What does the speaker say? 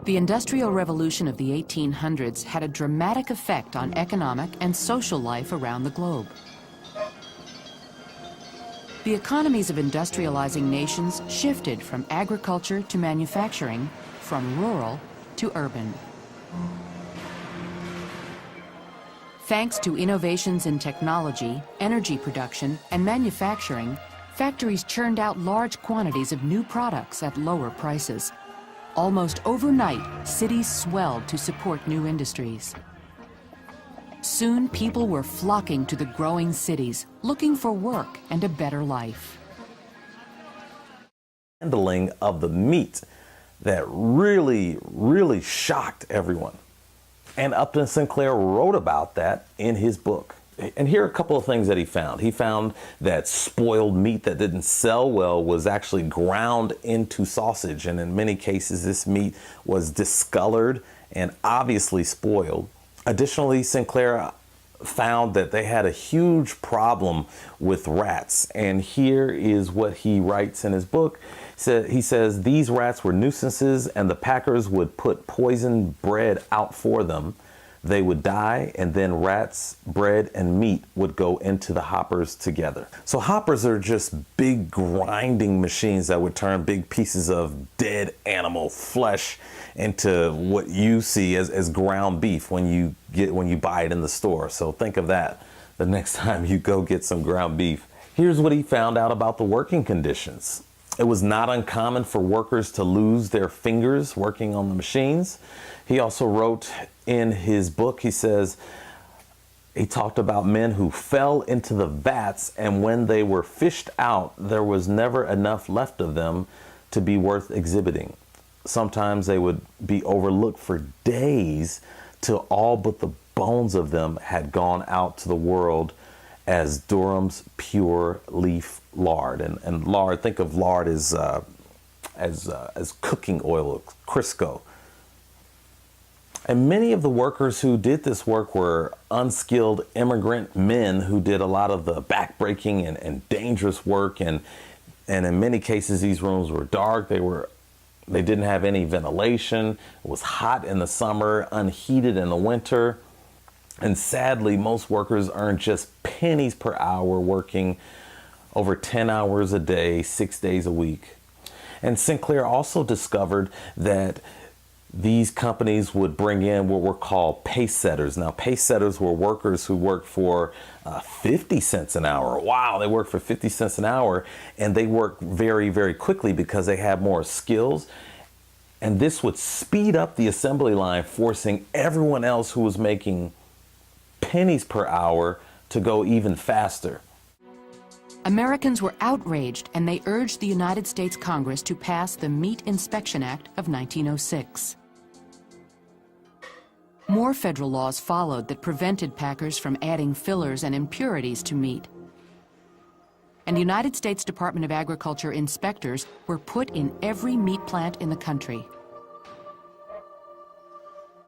The Industrial Revolution of the 1800s had a dramatic effect on economic and social life around the globe. The economies of industrializing nations shifted from agriculture to manufacturing, from rural to urban. Thanks to innovations in technology, energy production, and manufacturing, factories churned out large quantities of new products at lower prices. Almost overnight, cities swelled to support new industries. Soon, people were flocking to the growing cities, looking for work and a better life. Handling of the meat that really shocked everyone. And Upton Sinclair wrote about that in his book. And here are a couple of things that he found. He found that spoiled meat that didn't sell well was actually ground into sausage. And in many cases, this meat was discolored and obviously spoiled. Additionally, Sinclair found that they had a huge problem with rats. And here is what he writes in his book. He says, these rats were nuisances and the packers would put poisoned bread out for them. They would die, and then rats, bread, and meat would go into the hoppers together. So hoppers are just big grinding machines that would turn big pieces of dead animal flesh into what you see as ground beef when you buy it in the store. So think of that the next time you go get some ground beef. Here's what he found out about the working conditions. It was not uncommon for workers to lose their fingers working on the machines. He also wrote in his book, he talked about men who fell into the vats, and when they were fished out, there was never enough left of them to be worth exhibiting. Sometimes they would be overlooked for days till all but the bones of them had gone out to the world as Durham's pure leaf lard. And lard, think of lard as cooking oil, Crisco. And many of the workers who did this work were unskilled immigrant men who did a lot of the backbreaking and dangerous work. And in many cases, these rooms were dark. They didn't have any ventilation. It was hot in the summer, unheated in the winter. And sadly, most workers earned just pennies per hour, working over 10 hours a day, 6 days a week. And Sinclair also discovered that these companies would bring in what were called pace setters. Now, pace setters were workers who worked for 50 cents an hour. Wow, they worked for 50 cents an hour, and they worked very, very quickly because they had more skills. And this would speed up the assembly line, forcing everyone else who was making pennies per hour to go even faster. Americans were outraged, and they urged the United States Congress to pass the Meat Inspection Act of 1906. More federal laws followed that prevented packers from adding fillers and impurities to meat. And the United States Department of Agriculture inspectors were put in every meat plant in the country.